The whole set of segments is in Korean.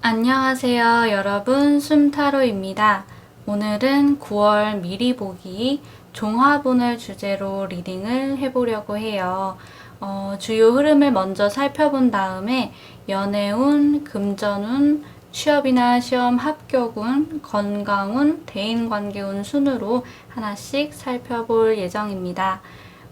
안녕하세요, 여러분. 숨타로입니다. 오늘은 9월 미리 보기 종합운을 주제로 리딩을 해보려고 해요. 주요 흐름을 먼저 살펴본 다음에 연애운, 금전운, 취업이나 시험 합격운, 건강운, 대인관계운 순으로 하나씩 살펴볼 예정입니다.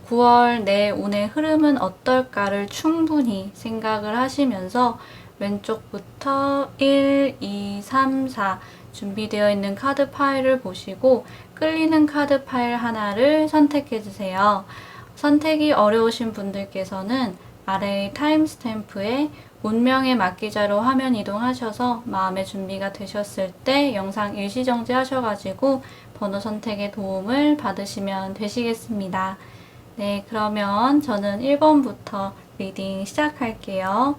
9월 내 운의 흐름은 어떨까를 충분히 생각을 하시면서 왼쪽부터 1, 2, 3, 4 준비되어 있는 카드 파일을 보시고 끌리는 카드 파일 하나를 선택해 주세요. 선택이 어려우신 분들께서는 아래 타임스탬프에 운명의 막기자로 화면 이동하셔서 마음의 준비가 되셨을 때 영상 일시정지 하셔가지고 번호 선택에 도움을 받으시면 되시겠습니다. 네, 그러면 저는 1번부터 리딩 시작할게요.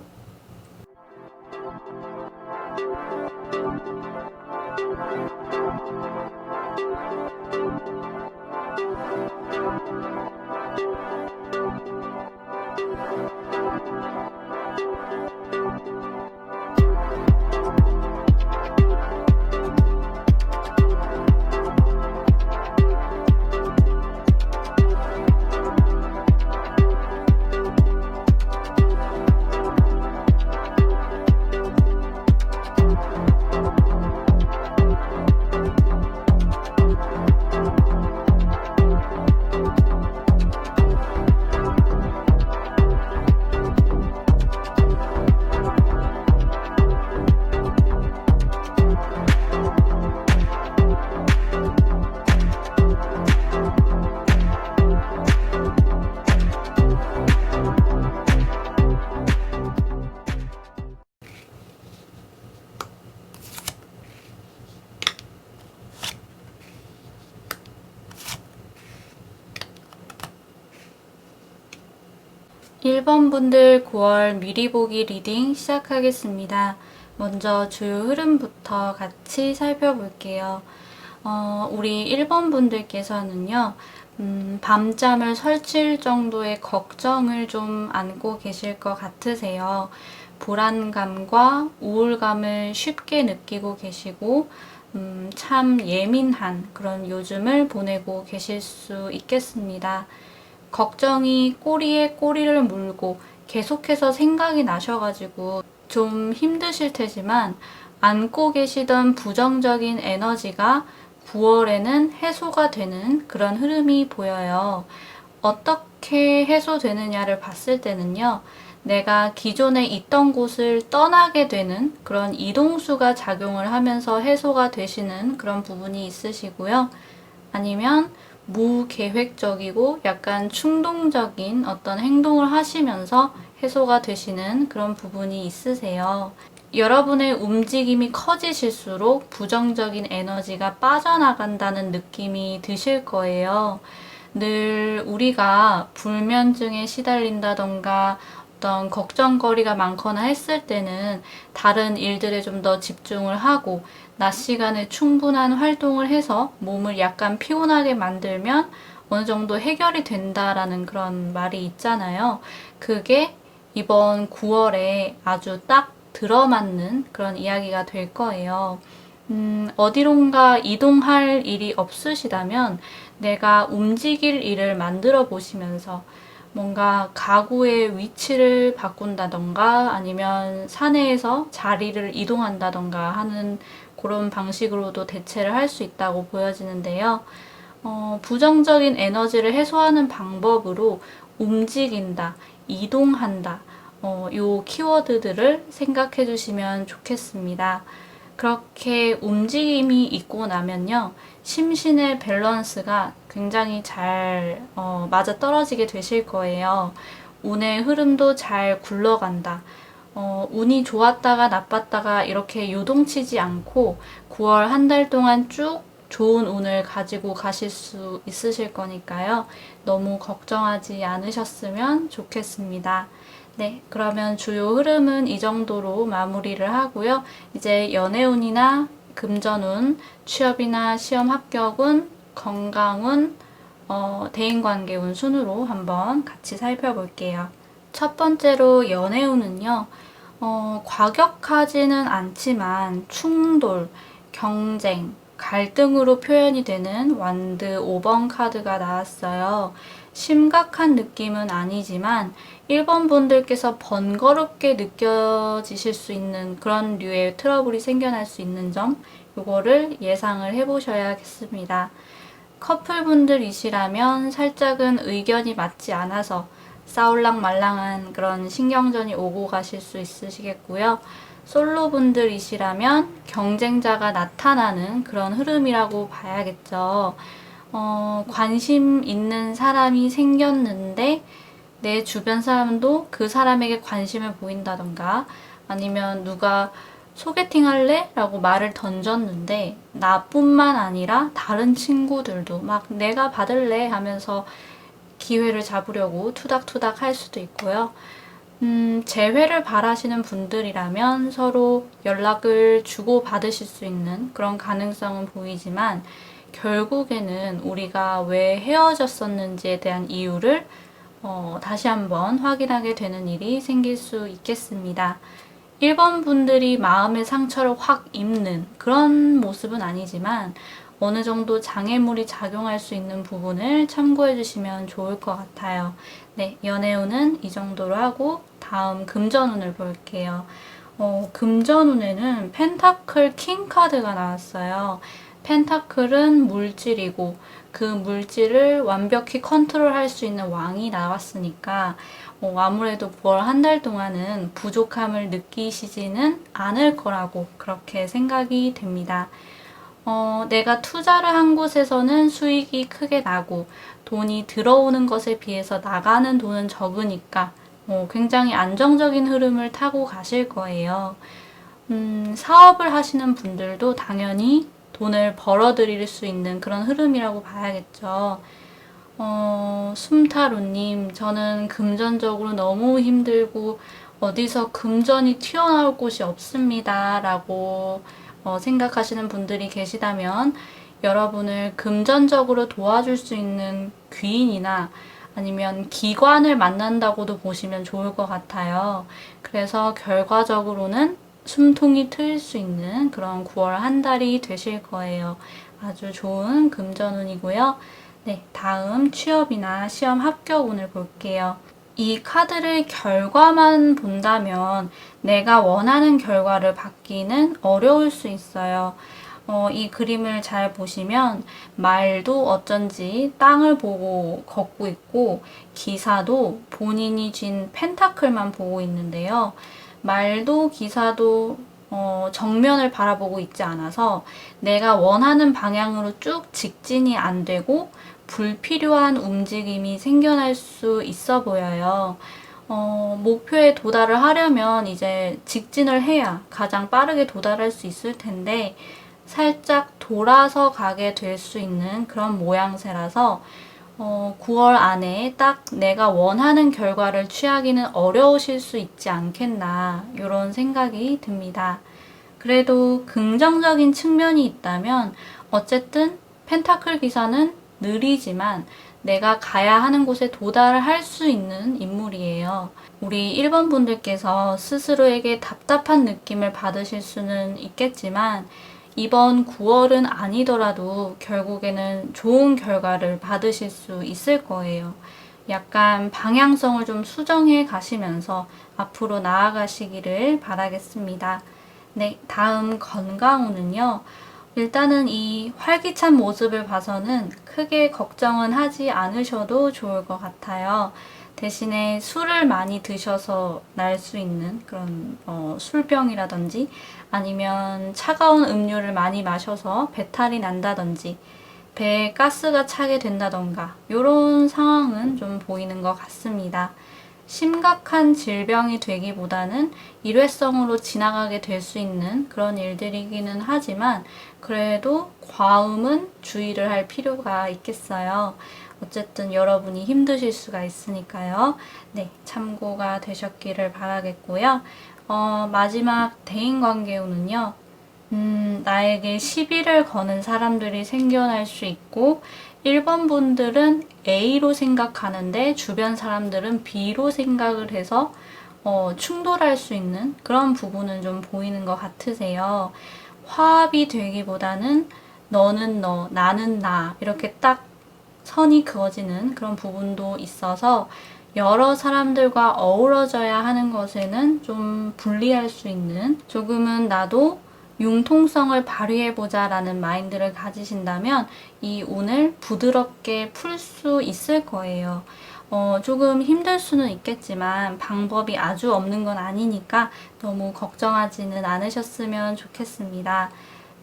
1번 분들 9월 미리 보기 리딩 시작하겠습니다. 먼저 주요 흐름부터 같이 살펴볼게요. 우리 1번 분들께서는요, 밤잠을 설칠 정도의 걱정을 좀 안고 계실 것 같으세요. 불안감과 우울감을 쉽게 느끼고 계시고, 참 예민한 그런 요즘을 보내고 계실 수 있겠습니다. 걱정이 꼬리에 꼬리를 물고 계속해서 생각이 나셔가지고 좀 힘드실 테지만 안고 계시던 부정적인 에너지가 9월에는 해소가 되는 그런 흐름이 보여요. 어떻게 해소되느냐를 봤을 때는요, 내가 기존에 있던 곳을 떠나게 되는 그런 이동수가 작용을 하면서 해소가 되시는 그런 부분이 있으시고요. 아니면 무계획적이고 약간 충동적인 어떤 행동을 하시면서 해소가 되시는 그런 부분이 있으세요. 여러분의 움직임이 커지실수록 부정적인 에너지가 빠져나간다는 느낌이 드실 거예요. 늘 우리가 불면증에 시달린다던가 어떤 걱정거리가 많거나 했을 때는 다른 일들에 좀 더 집중을 하고 낮 시간에 충분한 활동을 해서 몸을 약간 피곤하게 만들면 어느 정도 해결이 된다라는 그런 말이 있잖아요. 그게 이번 9월에 아주 딱 들어맞는 그런 이야기가 될 거예요. 어디론가 이동할 일이 없으시다면 내가 움직일 일을 만들어 보시면서 뭔가 가구의 위치를 바꾼다던가 아니면 사내에서 자리를 이동한다던가 하는 그런 방식으로도 대체를 할 수 있다고 보여지는데요. 부정적인 에너지를 해소하는 방법으로 움직인다, 이동한다, 요 키워드들을 생각해 주시면 좋겠습니다. 그렇게 움직임이 있고 나면요, 심신의 밸런스가 굉장히 잘 맞아 떨어지게 되실 거예요. 운의 흐름도 잘 굴러간다. 운이 좋았다가 나빴다가 이렇게 요동치지 않고 9월 한 달 동안 쭉 좋은 운을 가지고 가실 수 있으실 거니까요. 너무 걱정하지 않으셨으면 좋겠습니다. 네, 그러면 주요 흐름은 이 정도로 마무리를 하고요. 이제 연애운이나 금전운, 취업이나 시험 합격운, 건강운, 대인관계운 순으로 한번 같이 살펴볼게요. 첫 번째로 연애운은요. 과격하지는 않지만 충돌, 경쟁, 갈등으로 표현이 되는 완드 5번 카드가 나왔어요. 심각한 느낌은 아니지만 1번 분들께서 번거롭게 느껴지실 수 있는 그런 류의 트러블이 생겨날 수 있는 점, 요거를 예상을 해보셔야겠습니다. 커플분들이시라면 살짝은 의견이 맞지 않아서 싸울랑 말랑한 그런 신경전이 오고 가실 수 있으시겠고요. 솔로분들이시라면 경쟁자가 나타나는 그런 흐름이라고 봐야겠죠. 관심 있는 사람이 생겼는데 내 주변 사람도 그 사람에게 관심을 보인다던가 아니면 누가 소개팅 할래? 라고 말을 던졌는데 나뿐만 아니라 다른 친구들도 막 내가 받을래? 하면서 기회를 잡으려고 투닥투닥 할 수도 있고요. 재회를 바라시는 분들이라면 서로 연락을 주고받으실 수 있는 그런 가능성은 보이지만 결국에는 우리가 왜 헤어졌었는지에 대한 이유를 다시 한번 확인하게 되는 일이 생길 수 있겠습니다. 1번 분들이 마음의 상처를 확 입는 그런 모습은 아니지만 어느 정도 장애물이 작용할 수 있는 부분을 참고해 주시면 좋을 것 같아요. 네, 연애운은 이 정도로 하고 다음 금전운을 볼게요. 금전운에는 펜타클 킹 카드가 나왔어요. 펜타클은 물질이고 그 물질을 완벽히 컨트롤할 수 있는 왕이 나왔으니까 아무래도 9월 한 달 동안은 부족함을 느끼시지는 않을 거라고 그렇게 생각이 됩니다. 내가 투자를 한 곳에서는 수익이 크게 나고 돈이 들어오는 것에 비해서 나가는 돈은 적으니까 굉장히 안정적인 흐름을 타고 가실 거예요. 사업을 하시는 분들도 당연히 돈을 벌어들일 수 있는 그런 흐름이라고 봐야겠죠. 숨타루님, 저는 금전적으로 너무 힘들고 어디서 금전이 튀어나올 곳이 없습니다. 라고 생각하시는 분들이 계시다면 여러분을 금전적으로 도와줄 수 있는 귀인이나 아니면 기관을 만난다고도 보시면 좋을 것 같아요. 그래서 결과적으로는 숨통이 트일 수 있는 그런 9월 한 달이 되실 거예요. 아주 좋은 금전운이고요. 네, 다음 취업이나 시험 합격운을 볼게요. 이 카드를 결과만 본다면 내가 원하는 결과를 받기는 어려울 수 있어요. 이 그림을 잘 보시면 말도 어쩐지 땅을 보고 걷고 있고 기사도 본인이 쥔 펜타클만 보고 있는데요. 말도 기사도 정면을 바라보고 있지 않아서 내가 원하는 방향으로 쭉 직진이 안 되고 불필요한 움직임이 생겨날 수 있어 보여요. 목표에 도달을 하려면 이제 직진을 해야 가장 빠르게 도달할 수 있을 텐데 살짝 돌아서 가게 될 수 있는 그런 모양새라서 9월 안에 딱 내가 원하는 결과를 취하기는 어려우실 수 있지 않겠나 이런 생각이 듭니다. 그래도 긍정적인 측면이 있다면 어쨌든 펜타클 기사는 느리지만 내가 가야 하는 곳에 도달할 수 있는 인물이에요. 우리 1번 분들께서 스스로에게 답답한 느낌을 받으실 수는 있겠지만 이번 9월은 아니더라도 결국에는 좋은 결과를 받으실 수 있을 거예요. 약간 방향성을 좀 수정해 가시면서 앞으로 나아가시기를 바라겠습니다. 네, 다음 건강운은요. 일단은 이 활기찬 모습을 봐서는 크게 걱정은 하지 않으셔도 좋을 것 같아요. 대신에 술을 많이 드셔서 날 수 있는 그런 술병이라든지 아니면 차가운 음료를 많이 마셔서 배탈이 난다든지 배에 가스가 차게 된다던가 이런 상황은 좀 보이는 것 같습니다. 심각한 질병이 되기보다는 일회성으로 지나가게 될 수 있는 그런 일들이기는 하지만 그래도 과음은 주의를 할 필요가 있겠어요. 어쨌든 여러분이 힘드실 수가 있으니까요. 네, 참고가 되셨기를 바라겠고요. 마지막 대인관계운은요. 나에게 시비를 거는 사람들이 생겨날 수 있고 1번 분들은 A로 생각하는데 주변 사람들은 B로 생각을 해서 충돌할 수 있는 그런 부분은 좀 보이는 것 같으세요. 화합이 되기보다는 너는 너, 나는 나 이렇게 딱 선이 그어지는 그런 부분도 있어서 여러 사람들과 어우러져야 하는 것에는 좀 불리할 수 있는, 조금은 나도 융통성을 발휘해보자 라는 마인드를 가지신다면 이 운을 부드럽게 풀 수 있을 거예요. 조금 힘들 수는 있겠지만 방법이 아주 없는 건 아니니까 너무 걱정하지는 않으셨으면 좋겠습니다.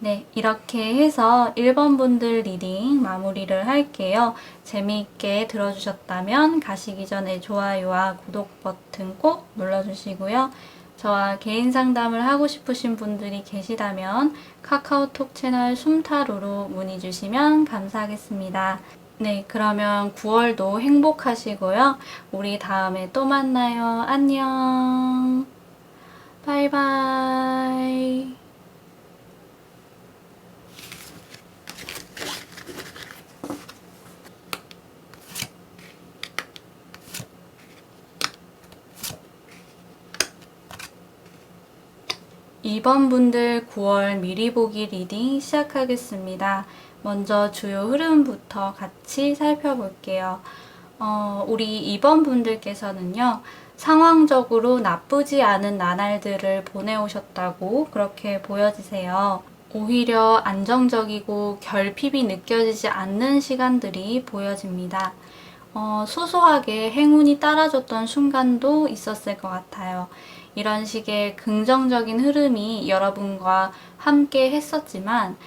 네, 이렇게 해서 1번 분들 리딩 마무리를 할게요. 재미있게 들어주셨다면 가시기 전에 좋아요와 구독 버튼 꼭 눌러주시고요. 저와 개인 상담을 하고 싶으신 분들이 계시다면 카카오톡 채널 숨타로로 문의 주시면 감사하겠습니다. 네, 그러면 9월도 행복하시고요. 우리 다음에 또 만나요. 안녕. 바이바이. 이번 분들 9월 미리 보기 리딩 시작하겠습니다. 먼저 주요 흐름부터 같이 살펴볼게요. 우리 2번 분들께서는요, 상황적으로 나쁘지 않은 나날들을 보내오셨다고 그렇게 보여지세요. 오히려 안정적이고 결핍이 느껴지지 않는 시간들이 보여집니다. 소소하게 행운이 따라줬던 순간도 있었을 것 같아요. 이런 식의 긍정적인 흐름이 여러분과 함께 했었지만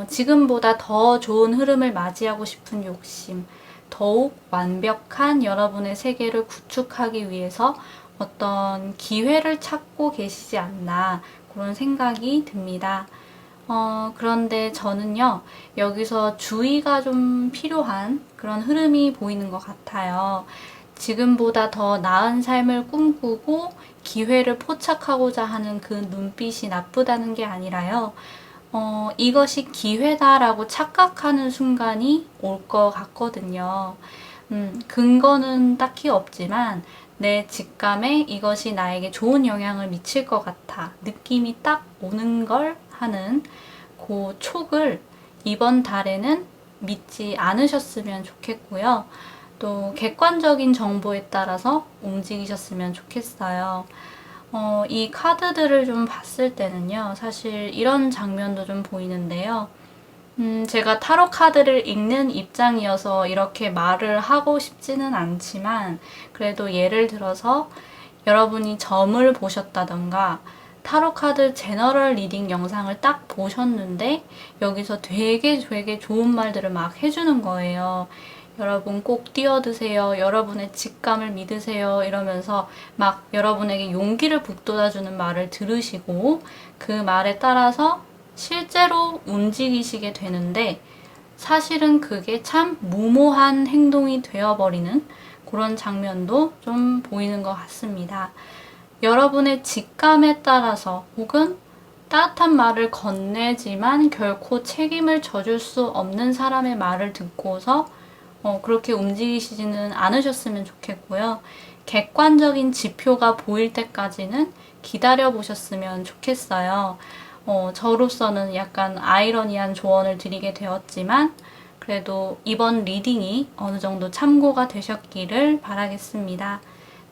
지금보다 더 좋은 흐름을 맞이하고 싶은 욕심, 더욱 완벽한 여러분의 세계를 구축하기 위해서 어떤 기회를 찾고 계시지 않나 그런 생각이 듭니다. 그런데 저는요, 여기서 주의가 좀 필요한 그런 흐름이 보이는 것 같아요. 지금보다 더 나은 삶을 꿈꾸고 기회를 포착하고자 하는 그 눈빛이 나쁘다는 게 아니라요. 이것이 기회다라고 착각하는 순간이 올 것 같거든요. 근거는 딱히 없지만 내 직감에 이것이 나에게 좋은 영향을 미칠 것 같아. 느낌이 딱 오는 걸 하는 그 촉을 이번 달에는 믿지 않으셨으면 좋겠고요. 또 객관적인 정보에 따라서 움직이셨으면 좋겠어요. 이 카드들을 좀 봤을 때는요, 사실 이런 장면도 좀 보이는데요. 제가 타로 카드를 읽는 입장이어서 이렇게 말을 하고 싶지는 않지만, 그래도 예를 들어서 여러분이 점을 보셨다던가, 타로 카드 제너럴 리딩 영상을 딱 보셨는데, 여기서 되게 좋은 말들을 막 해주는 거예요. 여러분 꼭 뛰어드세요. 여러분의 직감을 믿으세요. 이러면서 막 여러분에게 용기를 북돋아주는 말을 들으시고 그 말에 따라서 실제로 움직이시게 되는데 사실은 그게 참 무모한 행동이 되어버리는 그런 장면도 좀 보이는 것 같습니다. 여러분의 직감에 따라서 혹은 따뜻한 말을 건네지만 결코 책임을 져줄 수 없는 사람의 말을 듣고서 그렇게 움직이시지는 않으셨으면 좋겠고요. 객관적인 지표가 보일 때까지는 기다려 보셨으면 좋겠어요. 저로서는 약간 아이러니한 조언을 드리게 되었지만 그래도 이번 리딩이 어느 정도 참고가 되셨기를 바라겠습니다.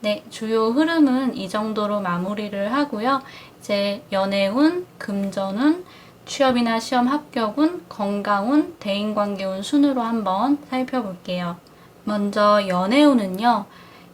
네, 주요 흐름은 이 정도로 마무리를 하고요. 이제 연애운, 금전운, 취업이나 시험 합격운, 건강운, 대인관계운 순으로 한번 살펴볼게요. 먼저 연애운은요.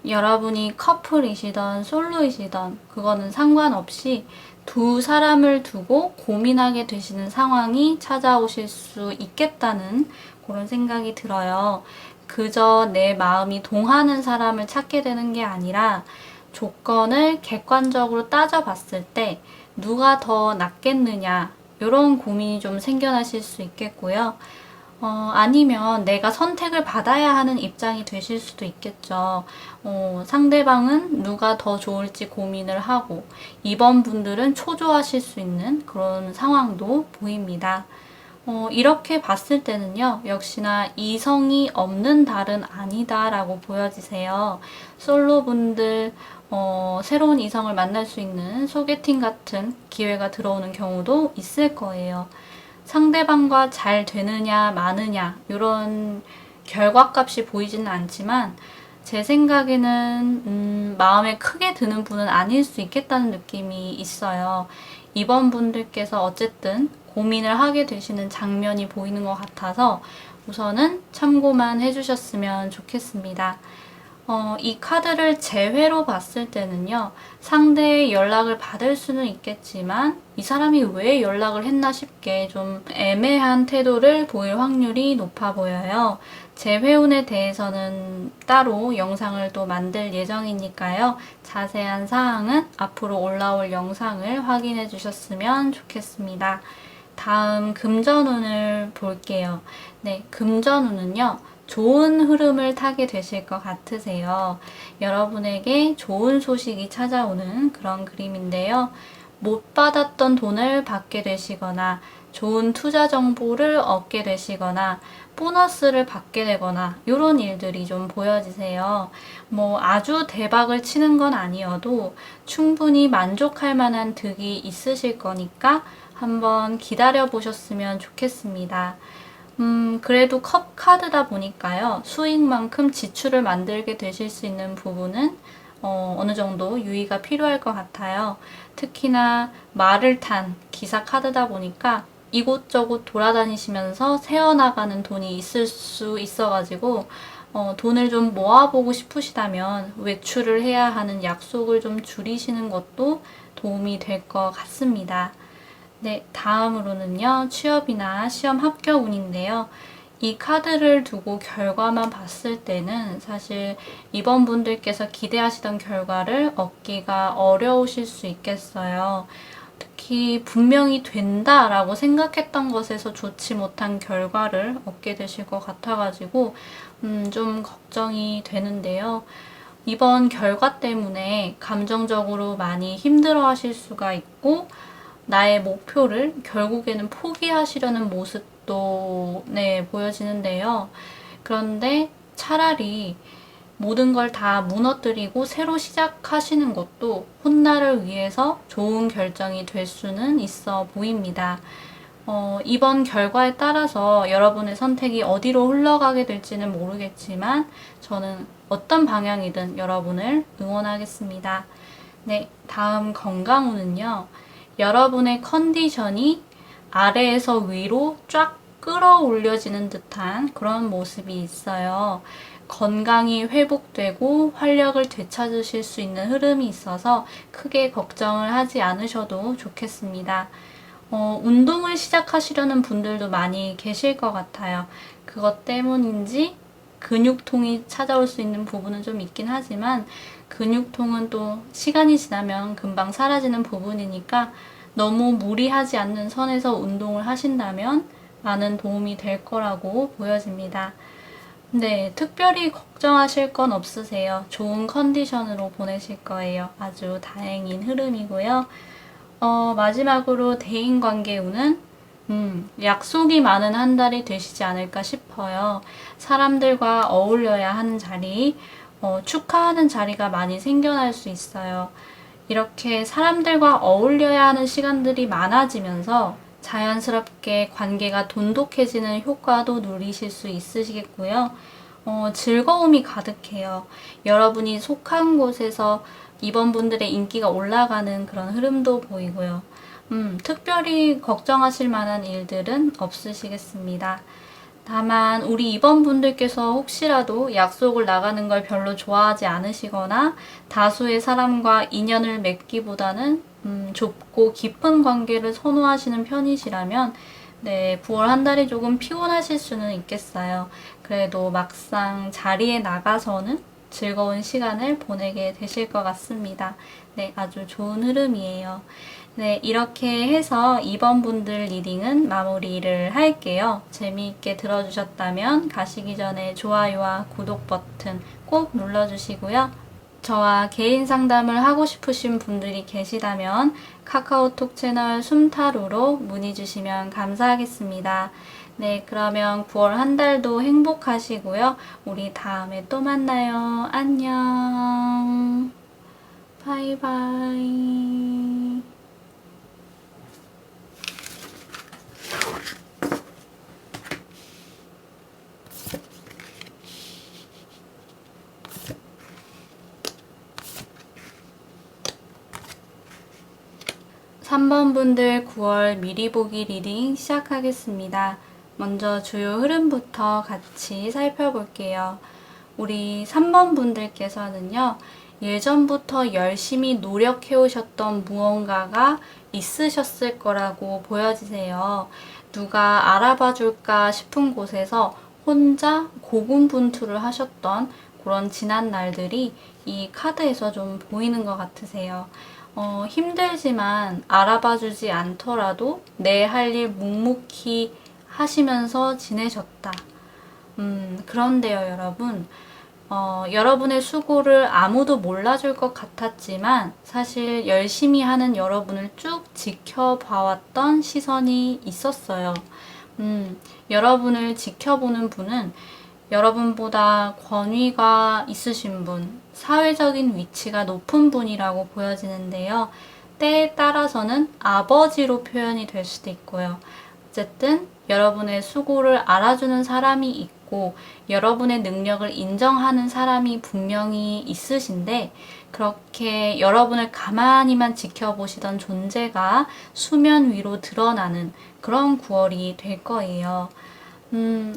여러분이 커플이시던 솔로이시던 그거는 상관없이 두 사람을 두고 고민하게 되시는 상황이 찾아오실 수 있겠다는 그런 생각이 들어요. 그저 내 마음이 동하는 사람을 찾게 되는 게 아니라 조건을 객관적으로 따져봤을 때 누가 더 낫겠느냐 이런 고민이 좀 생겨나실 수 있겠고요. 아니면 내가 선택을 받아야 하는 입장이 되실 수도 있겠죠. 상대방은 누가 더 좋을지 고민을 하고 이번 분들은 초조하실 수 있는 그런 상황도 보입니다. 이렇게 봤을 때는요, 역시나 이성이 없는 달은 아니다 라고 보여지세요. 솔로분들, 새로운 이성을 만날 수 있는 소개팅 같은 기회가 들어오는 경우도 있을 거예요. 상대방과 잘 되느냐, 마느냐, 이런 결과값이 보이지는 않지만, 제 생각에는, 마음에 크게 드는 분은 아닐 수 있겠다는 느낌이 있어요. 이번 분들께서 어쨌든 고민을 하게 되시는 장면이 보이는 것 같아서 우선은 참고만 해주셨으면 좋겠습니다. 이 카드를 재회로 봤을 때는요, 상대의 연락을 받을 수는 있겠지만 이 사람이 왜 연락을 했나 싶게 좀 애매한 태도를 보일 확률이 높아 보여요. 재회운에 대해서는 따로 영상을 또 만들 예정이니까요. 자세한 사항은 앞으로 올라올 영상을 확인해 주셨으면 좋겠습니다. 다음 금전운을 볼게요. 네, 금전운은요, 좋은 흐름을 타게 되실 것 같으세요. 여러분에게 좋은 소식이 찾아오는 그런 그림인데요. 못 받았던 돈을 받게 되시거나 좋은 투자 정보를 얻게 되시거나 보너스를 받게 되거나 이런 일들이 좀 보여지세요. 뭐 아주 대박을 치는 건 아니어도 충분히 만족할 만한 득이 있으실 거니까 한번 기다려 보셨으면 좋겠습니다. 그래도 컵 카드다 보니까요. 수익만큼 지출을 만들게 되실 수 있는 부분은 어느 정도 유의가 필요할 것 같아요. 특히나 말을 탄 기사 카드다 보니까 이곳저곳 돌아다니시면서 새어나가는 돈이 있을 수 있어가지고 돈을 좀 모아보고 싶으시다면 외출을 해야 하는 약속을 좀 줄이시는 것도 도움이 될 것 같습니다. 네, 다음으로는요, 취업이나 시험 합격 운인데요. 이 카드를 두고 결과만 봤을 때는 사실 이번 분들께서 기대하시던 결과를 얻기가 어려우실 수 있겠어요. 특히 분명히 된다라고 생각했던 것에서 좋지 못한 결과를 얻게 되실 것 같아가지고 좀 걱정이 되는데요. 이번 결과 때문에 감정적으로 많이 힘들어 하실 수가 있고 나의 목표를 결국에는 포기하시려는 모습도 네, 보여지는데요. 그런데 차라리 모든 걸 다 무너뜨리고 새로 시작하시는 것도 훗날을 위해서 좋은 결정이 될 수는 있어 보입니다. 이번 결과에 따라서 여러분의 선택이 어디로 흘러가게 될지는 모르겠지만 저는 어떤 방향이든 여러분을 응원하겠습니다. 네, 다음 건강운은요. 여러분의 컨디션이 아래에서 위로 쫙 끌어올려지는 듯한 그런 모습이 있어요. 건강이 회복되고 활력을 되찾으실 수 있는 흐름이 있어서 크게 걱정을 하지 않으셔도 좋겠습니다. 운동을 시작하시려는 분들도 많이 계실 것 같아요. 그것 때문인지 근육통이 찾아올 수 있는 부분은 좀 있긴 하지만 근육통은 또 시간이 지나면 금방 사라지는 부분이니까 너무 무리하지 않는 선에서 운동을 하신다면 많은 도움이 될 거라고 보여집니다. 네, 특별히 걱정하실 건 없으세요. 좋은 컨디션으로 보내실 거예요. 아주 다행인 흐름이고요. 마지막으로 대인관계 운은 약속이 많은 한 달이 되시지 않을까 싶어요. 사람들과 어울려야 하는 자리, 축하하는 자리가 많이 생겨날 수 있어요. 이렇게 사람들과 어울려야 하는 시간들이 많아지면서 자연스럽게 관계가 돈독해지는 효과도 누리실 수 있으시겠고요. 즐거움이 가득해요. 여러분이 속한 곳에서 이번 분들의 인기가 올라가는 그런 흐름도 보이고요. 특별히 걱정하실 만한 일들은 없으시겠습니다. 다만 우리 이번 분들께서 혹시라도 약속을 나가는 걸 별로 좋아하지 않으시거나 다수의 사람과 인연을 맺기보다는 좁고 깊은 관계를 선호하시는 편이시라면 네, 9월 한 달이 조금 피곤하실 수는 있겠어요. 그래도 막상 자리에 나가서는 즐거운 시간을 보내게 되실 것 같습니다. 네, 아주 좋은 흐름이에요. 네, 이렇게 해서 이번 분들 리딩은 마무리를 할게요. 재미있게 들어주셨다면 가시기 전에 좋아요와 구독 버튼 꼭 눌러주시고요. 저와 개인 상담을 하고 싶으신 분들이 계시다면 카카오톡 채널 숨타로로 문의 주시면 감사하겠습니다. 네, 그러면 9월 한 달도 행복하시고요. 우리 다음에 또 만나요. 안녕. 바이바이. 3번 분들 9월 미리 보기 리딩 시작하겠습니다. 먼저 주요 흐름부터 같이 살펴볼게요. 우리 3번 분들께서는요, 예전부터 열심히 노력해 오셨던 무언가가 있으셨을 거라고 보여지세요. 누가 알아봐 줄까 싶은 곳에서 혼자 고군분투를 하셨던 그런 지난 날들이 이 카드에서 좀 보이는 것 같으세요. 힘들지만 알아봐 주지 않더라도 내 할 일 묵묵히 하시면서 지내셨다. 그런데요, 여러분. 여러분의 수고를 아무도 몰라줄 것 같았지만 사실 열심히 하는 여러분을 쭉 지켜봐왔던 시선이 있었어요. 여러분을 지켜보는 분은 여러분보다 권위가 있으신 분, 사회적인 위치가 높은 분이라고 보여지는데요. 때에 따라서는 아버지로 표현이 될 수도 있고요. 어쨌든 여러분의 수고를 알아주는 사람이 있고 여러분의 능력을 인정하는 사람이 분명히 있으신데 그렇게 여러분을 가만히만 지켜보시던 존재가 수면 위로 드러나는 그런 9월이 될 거예요.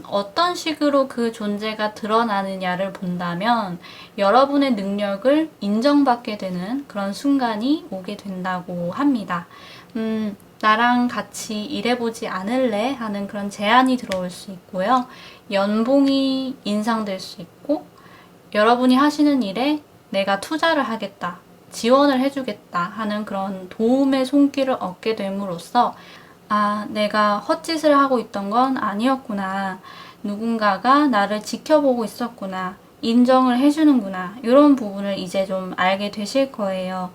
어떤 식으로 그 존재가 드러나느냐를 본다면 여러분의 능력을 인정받게 되는 그런 순간이 오게 된다고 합니다. 나랑 같이 일해보지 않을래? 하는 그런 제안이 들어올 수 있고요. 연봉이 인상될 수 있고 여러분이 하시는 일에 내가 투자를 하겠다, 지원을 해주겠다 하는 그런 도움의 손길을 얻게 됨으로써 내가 헛짓을 하고 있던 건 아니었구나. 누군가가 나를 지켜보고 있었구나. 인정을 해주는구나. 이런 부분을 이제 좀 알게 되실 거예요.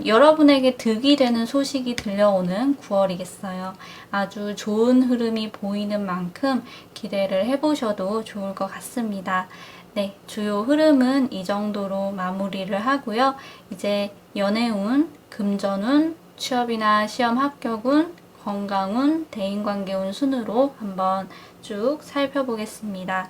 여러분에게 득이 되는 소식이 들려오는 9월이겠어요. 아주 좋은 흐름이 보이는 만큼 기대를 해보셔도 좋을 것 같습니다. 네, 주요 흐름은 이 정도로 마무리를 하고요. 이제 연애운, 금전운, 취업이나 시험 합격운, 건강운, 대인관계운 순으로 한번 쭉 살펴보겠습니다.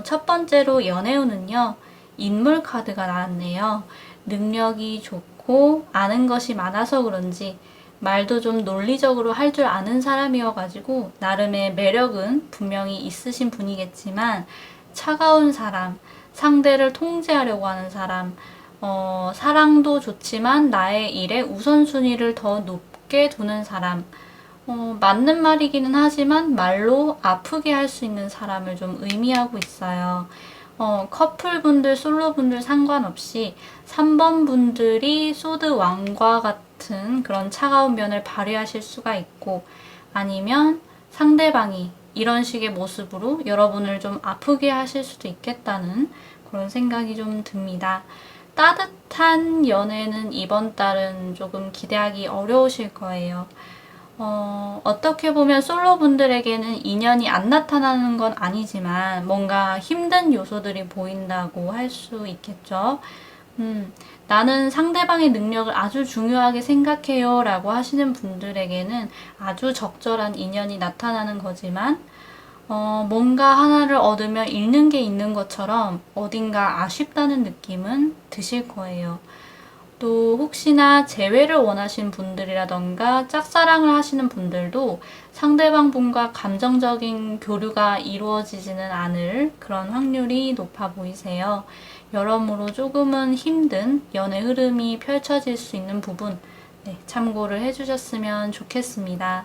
첫 번째로 연애운은요, 인물 카드가 나왔네요. 능력이 좋고 아는 것이 많아서 그런지 말도 좀 논리적으로 할 줄 아는 사람이어가지고 나름의 매력은 분명히 있으신 분이겠지만 차가운 사람, 상대를 통제하려고 하는 사람, 사랑도 좋지만 나의 일에 우선순위를 더 높게 두는 사람, 맞는 말이기는 하지만 말로 아프게 할 수 있는 사람을 좀 의미하고 있어요. 커플분들, 솔로분들 상관없이 3번 분들이 소드 왕과 같은 그런 차가운 면을 발휘하실 수가 있고 아니면 상대방이 이런 식의 모습으로 여러분을 좀 아프게 하실 수도 있겠다는 그런 생각이 좀 듭니다. 따뜻한 연애는 이번 달은 조금 기대하기 어려우실 거예요. 어떻게 보면 솔로분들에게는 인연이 안 나타나는 건 아니지만 뭔가 힘든 요소들이 보인다고 할 수 있겠죠. 나는 상대방의 능력을 아주 중요하게 생각해요 라고 하시는 분들에게는 아주 적절한 인연이 나타나는 거지만 뭔가 하나를 얻으면 잃는 게 있는 것처럼 어딘가 아쉽다는 느낌은 드실 거예요. 또 혹시나 재회를 원하신 분들이라던가 짝사랑을 하시는 분들도 상대방 분과 감정적인 교류가 이루어지지는 않을 그런 확률이 높아 보이세요. 여러모로 조금은 힘든 연애 흐름이 펼쳐질 수 있는 부분 참고를 해주셨으면 좋겠습니다.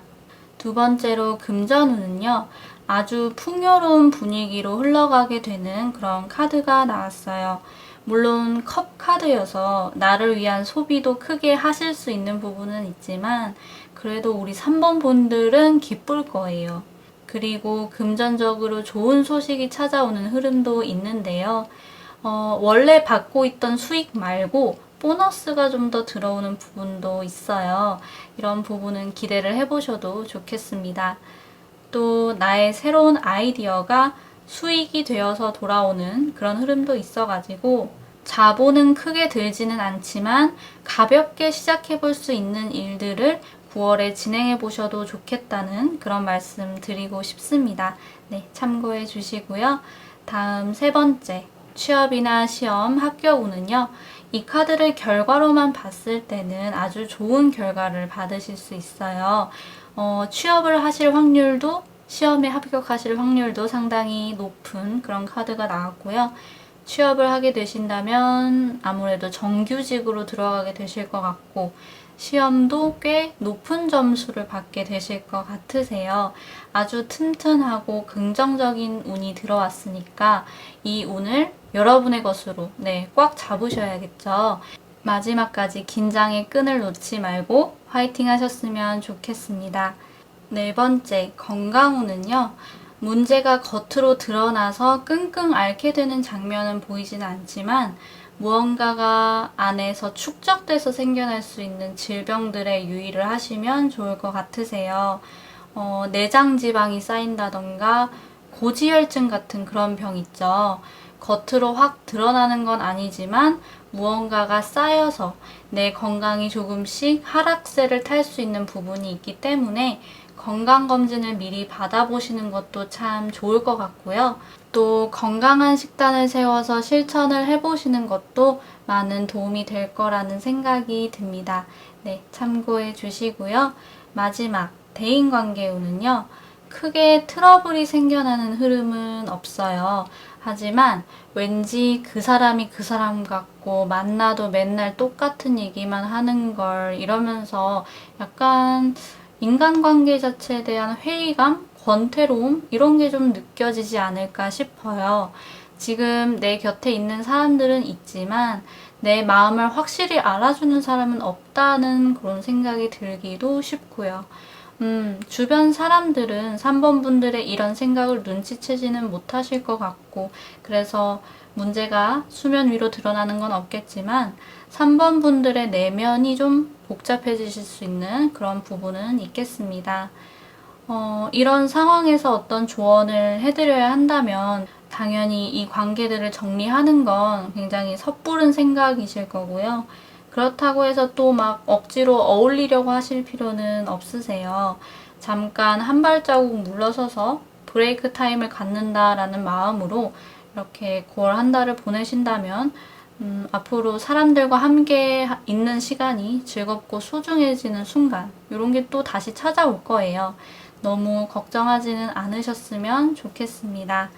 두 번째로 금전운은요. 아주 풍요로운 분위기로 흘러가게 되는 그런 카드가 나왔어요. 물론 컵 카드여서 나를 위한 소비도 크게 하실 수 있는 부분은 있지만 그래도 우리 3번 분들은 기쁠 거예요. 그리고 금전적으로 좋은 소식이 찾아오는 흐름도 있는데요. 원래 받고 있던 수익 말고 보너스가 좀 더 들어오는 부분도 있어요. 이런 부분은 기대를 해보셔도 좋겠습니다. 또 나의 새로운 아이디어가 수익이 되어서 돌아오는 그런 흐름도 있어가지고 자본은 크게 들지는 않지만 가볍게 시작해 볼 수 있는 일들을 9월에 진행해 보셔도 좋겠다는 그런 말씀 드리고 싶습니다. 네, 참고해 주시고요. 다음 세 번째, 취업이나 시험, 합격 운은요. 이 카드를 결과로만 봤을 때는 아주 좋은 결과를 받으실 수 있어요. 취업을 하실 확률도 시험에 합격하실 확률도 상당히 높은 그런 카드가 나왔고요. 취업을 하게 되신다면 아무래도 정규직으로 들어가게 되실 것 같고 시험도 꽤 높은 점수를 받게 되실 것 같으세요. 아주 튼튼하고 긍정적인 운이 들어왔으니까 이 운을 여러분의 것으로 꽉 잡으셔야겠죠. 마지막까지 긴장의 끈을 놓지 말고 화이팅 하셨으면 좋겠습니다. 네 번째, 건강운은요. 문제가 겉으로 드러나서 끙끙 앓게 되는 장면은 보이지는 않지만 무언가가 안에서 축적돼서 생겨날 수 있는 질병들에 유의를 하시면 좋을 것 같으세요. 내장 지방이 쌓인다던가 고지혈증 같은 그런 병 있죠. 겉으로 확 드러나는 건 아니지만 무언가가 쌓여서 내 건강이 조금씩 하락세를 탈 수 있는 부분이 있기 때문에 건강검진을 미리 받아보시는 것도 참 좋을 것 같고요. 또 건강한 식단을 세워서 실천을 해보시는 것도 많은 도움이 될 거라는 생각이 듭니다. 네, 참고해 주시고요. 마지막, 대인관계운은요. 크게 트러블이 생겨나는 흐름은 없어요. 하지만 왠지 그 사람이 그 사람 같고 만나도 맨날 똑같은 얘기만 하는 걸 이러면서 약간 인간관계 자체에 대한 회의감, 권태로움 이런 게 좀 느껴지지 않을까 싶어요. 지금 내 곁에 있는 사람들은 있지만 내 마음을 확실히 알아주는 사람은 없다는 그런 생각이 들기도 쉽고요. 주변 사람들은 3번 분들의 이런 생각을 눈치채지는 못하실 것 같고 그래서 문제가 수면 위로 드러나는 건 없겠지만 3번 분들의 내면이 좀 복잡해지실 수 있는 그런 부분은 있겠습니다. 이런 상황에서 어떤 조언을 해드려야 한다면 당연히 이 관계들을 정리하는 건 굉장히 섣부른 생각이실 거고요. 그렇다고 해서 또 막 억지로 어울리려고 하실 필요는 없으세요. 잠깐 한 발자국 물러서서 브레이크 타임을 갖는다라는 마음으로 이렇게 9월 한 달을 보내신다면 앞으로 사람들과 함께 있는 시간이 즐겁고 소중해지는 순간 이런 게 또 다시 찾아올 거예요. 너무 걱정하지는 않으셨으면 좋겠습니다.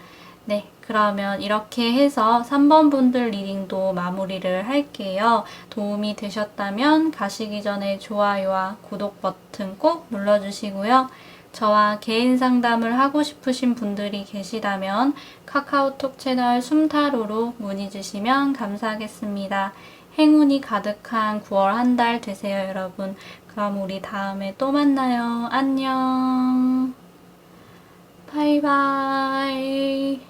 네, 그러면 이렇게 해서 3번 분들 리딩도 마무리를 할게요. 도움이 되셨다면 가시기 전에 좋아요와 구독 버튼 꼭 눌러주시고요. 저와 개인 상담을 하고 싶으신 분들이 계시다면 카카오톡 채널 숨타로로 문의 주시면 감사하겠습니다. 행운이 가득한 9월 한 달 되세요, 여러분. 그럼 우리 다음에 또 만나요. 안녕. 바이바이.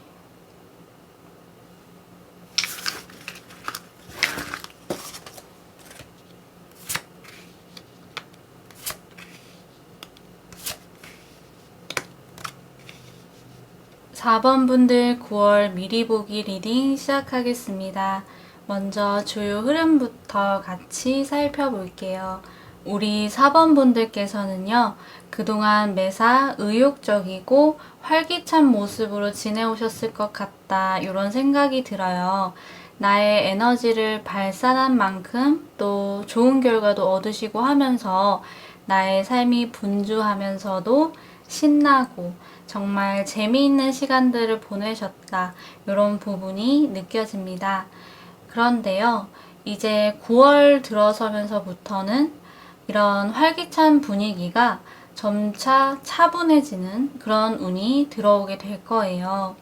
4번 분들 9월 미리 보기 리딩 시작하겠습니다. 먼저 주요 흐름부터 같이 살펴볼게요. 우리 4번 분들께서는요, 그동안 매사 의욕적이고 활기찬 모습으로 지내오셨을 것 같다, 이런 생각이 들어요. 나의 에너지를 발산한 만큼 또 좋은 결과도 얻으시고 하면서 나의 삶이 분주하면서도 신나고 정말 재미있는 시간들을 보내셨다. 이런 부분이 느껴집니다. 그런데요, 이제 9월 들어서면서부터는 이런 활기찬 분위기가 점차 차분해지는 그런 운이 들어오게 될 거예요.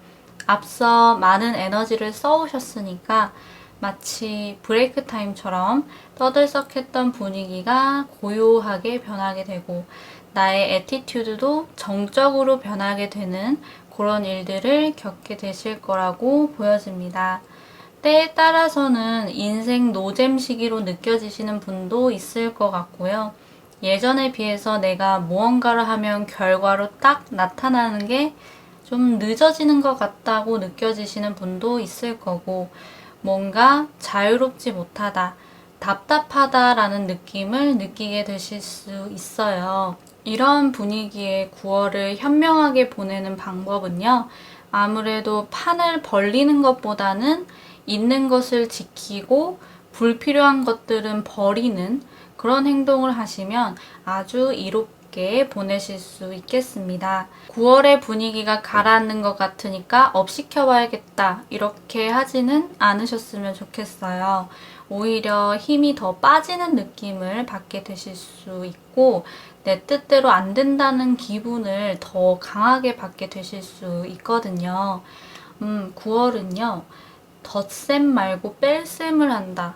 앞서 많은 에너지를 써오셨으니까 마치 브레이크 타임처럼 떠들썩했던 분위기가 고요하게 변하게 되고 나의 애티튜드도 정적으로 변하게 되는 그런 일들을 겪게 되실 거라고 보여집니다. 때에 따라서는 인생 노잼 시기로 느껴지시는 분도 있을 것 같고요. 예전에 비해서 내가 무언가를 하면 결과로 딱 나타나는 게 좀 늦어지는 것 같다고 느껴지시는 분도 있을 거고, 뭔가 자유롭지 못하다, 답답하다라는 느낌을 느끼게 되실 수 있어요. 이런 분위기에 9월을 현명하게 보내는 방법은요, 아무래도 판을 벌리는 것보다는 있는 것을 지키고 불필요한 것들은 버리는 그런 행동을 하시면 아주 이롭게 보내실 수 있겠습니다. 9월의 분위기가 가라앉는 것 같으니까 업 시켜봐야겠다 이렇게 하지는 않으셨으면 좋겠어요. 오히려 힘이 더 빠지는 느낌을 받게 되실 수 있고, 내 뜻대로 안 된다는 기분을 더 강하게 받게 되실 수 있거든요. 9월은요, 덧셈 말고 뺄셈을 한다.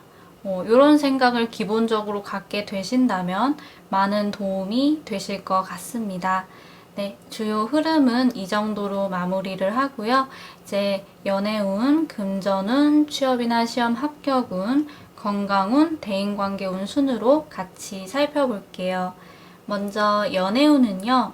이런 생각을 기본적으로 갖게 되신다면 많은 도움이 되실 것 같습니다. 네, 주요 흐름은 이 정도로 마무리를 하고요. 이제 연애운, 금전운, 취업이나 시험 합격운, 건강운, 대인관계운 순으로 같이 살펴볼게요. 먼저 연애운은요,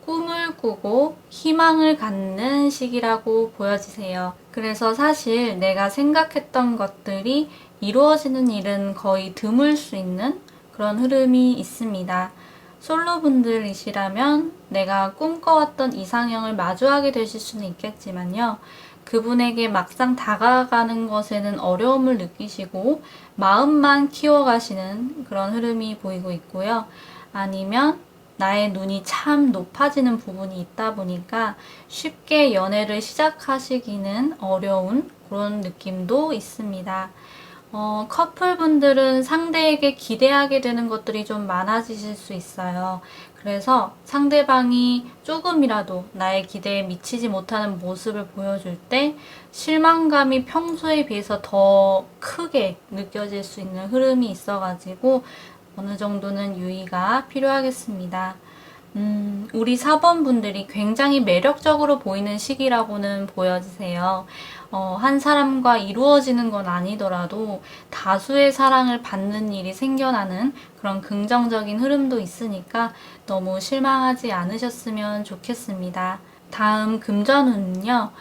꿈을 꾸고 희망을 갖는 시기라고 보여지세요. 그래서 사실 내가 생각했던 것들이 이루어지는 일은 거의 드물 수 있는 그런 흐름이 있습니다. 솔로분들이시라면 내가 꿈꿔왔던 이상형을 마주하게 되실 수는 있겠지만요. 그분에게 막상 다가가는 것에는 어려움을 느끼시고 마음만 키워가시는 그런 흐름이 보이고 있고요. 아니면 나의 눈이 참 높아지는 부분이 있다 보니까 쉽게 연애를 시작하시기는 어려운 그런 느낌도 있습니다. 커플분들은 상대에게 기대하게 되는 것들이 좀 많아지실 수 있어요. 그래서 상대방이 조금이라도 나의 기대에 미치지 못하는 모습을 보여줄 때 실망감이 평소에 비해서 더 크게 느껴질 수 있는 흐름이 있어가지고 어느 정도는 유의가 필요하겠습니다. 우리 4번 분들이 굉장히 매력적으로 보이는 시기라고는 보여지세요. 한 사람과 이루어지는 건 아니더라도 다수의 사랑을 받는 일이 생겨나는 그런 긍정적인 흐름도 있으니까 너무 실망하지 않으셨으면 좋겠습니다. 다음 금전운은요.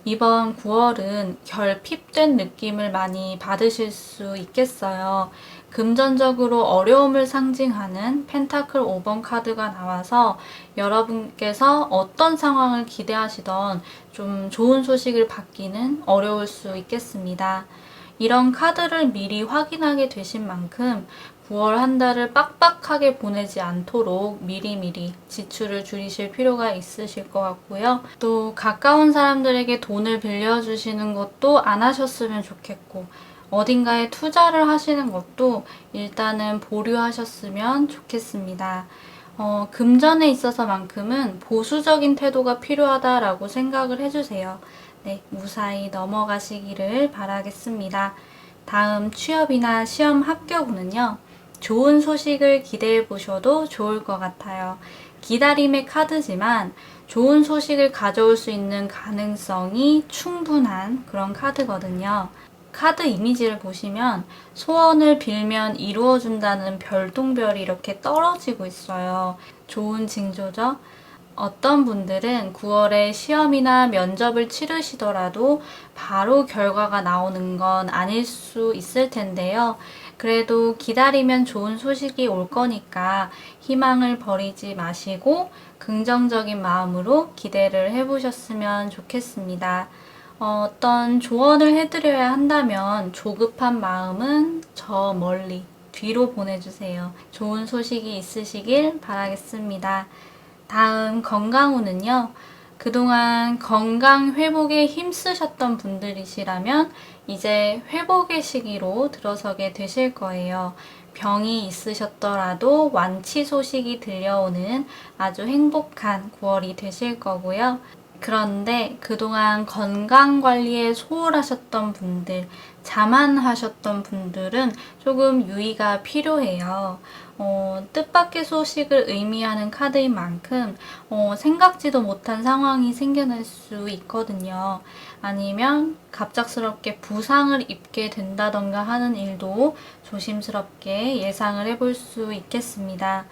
이번 9월은 결핍된 느낌을 많이 받으실 수 있겠어요. 금전적으로 어려움을 상징하는 펜타클 5번 카드가 나와서 여러분께서 어떤 상황을 기대하시던 좀 좋은 소식을 받기는 어려울 수 있겠습니다. 이런 카드를 미리 확인하게 되신 만큼 9월 한 달을 빡빡하게 보내지 않도록 미리미리 지출을 줄이실 필요가 있으실 것 같고요. 또 가까운 사람들에게 돈을 빌려주시는 것도 안 하셨으면 좋겠고, 어딘가에 투자를 하시는 것도 일단은 보류하셨으면 좋겠습니다. 금전에 있어서만큼은 보수적인 태도가 필요하다라고 생각을 해주세요. 네, 무사히 넘어가시기를 바라겠습니다. 다음 취업이나 시험 합격운은요, 좋은 소식을 기대해 보셔도 좋을 것 같아요. 기다림의 카드지만 좋은 소식을 가져올 수 있는 가능성이 충분한 그런 카드거든요. 카드 이미지를 보시면 소원을 빌면 이루어준다는 별똥별이 이렇게 떨어지고 있어요. 좋은 징조죠? 어떤 분들은 9월에 시험이나 면접을 치르시더라도 바로 결과가 나오는 건 아닐 수 있을 텐데요. 그래도 기다리면 좋은 소식이 올 거니까 희망을 버리지 마시고 긍정적인 마음으로 기대를 해보셨으면 좋겠습니다. 어떤 조언을 해드려야 한다면 조급한 마음은 저 멀리 뒤로 보내주세요. 좋은 소식이 있으시길 바라겠습니다. 다음 건강운은요. 그동안 건강 회복에 힘쓰셨던 분들이시라면 이제 회복의 시기로 들어서게 되실 거예요. 병이 있으셨더라도 완치 소식이 들려오는 아주 행복한 9월이 되실 거고요. 그런데 그동안 건강 관리에 소홀하셨던 분들, 자만하셨던 분들은 조금 유의가 필요해요. 뜻밖의 소식을 의미하는 카드인 만큼 생각지도 못한 상황이 생겨날 수 있거든요. 아니면 갑작스럽게 부상을 입게 된다던가 하는 일도 조심스럽게 예상을 해볼 수 있겠습니다.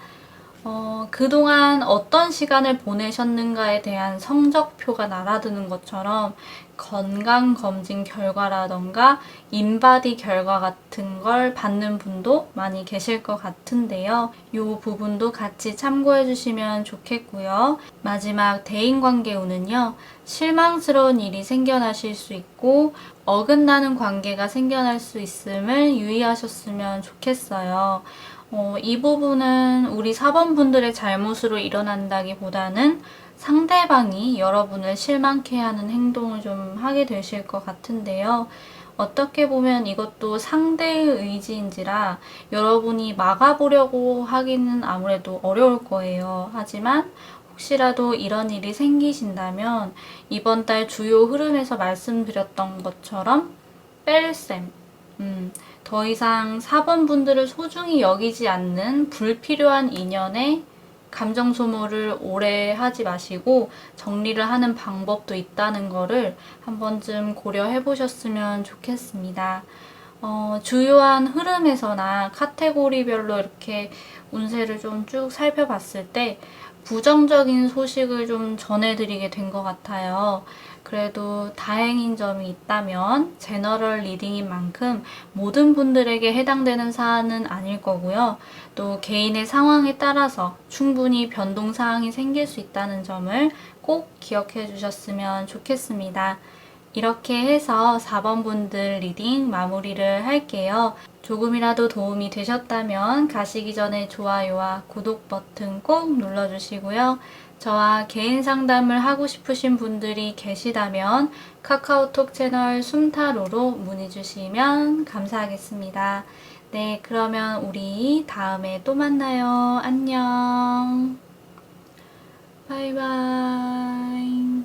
그동안 어떤 시간을 보내셨는가에 대한 성적표가 날아드는 것처럼 건강검진 결과라던가 인바디 결과 같은 걸 받는 분도 많이 계실 것 같은데요. 이 부분도 같이 참고해 주시면 좋겠고요. 마지막 대인관계 운은요. 실망스러운 일이 생겨나실 수 있고 어긋나는 관계가 생겨날 수 있음을 유의하셨으면 좋겠어요. 이 부분은 우리 사번분들의 잘못으로 일어난다기보다는 상대방이 여러분을 실망케 하는 행동을 좀 하게 되실 것 같은데요. 어떻게 보면 이것도 상대의 의지인지라 여러분이 막아보려고 하기는 아무래도 어려울 거예요. 하지만 혹시라도 이런 일이 생기신다면 이번 달 주요 흐름에서 말씀드렸던 것처럼 뺄셈, 더 이상 4번 분들을 소중히 여기지 않는 불필요한 인연에 감정 소모를 오래 하지 마시고 정리를 하는 방법도 있다는 거를 한 번쯤 고려해 보셨으면 좋겠습니다. 주요한 흐름에서나 카테고리별로 이렇게 운세를 좀 쭉 살펴봤을 때 부정적인 소식을 좀 전해드리게 된 것 같아요. 그래도 다행인 점이 있다면 제너럴 리딩인 만큼 모든 분들에게 해당되는 사안은 아닐 거고요. 또 개인의 상황에 따라서 충분히 변동사항이 생길 수 있다는 점을 꼭 기억해 주셨으면 좋겠습니다. 이렇게 해서 4번 분들 리딩 마무리를 할게요. 조금이라도 도움이 되셨다면 가시기 전에 좋아요와 구독 버튼 꼭 눌러주시고요. 저와 개인 상담을 하고 싶으신 분들이 계시다면 카카오톡 채널 숨타로로 문의 주시면 감사하겠습니다. 네, 그러면 우리 다음에 또 만나요. 안녕. 바이바이.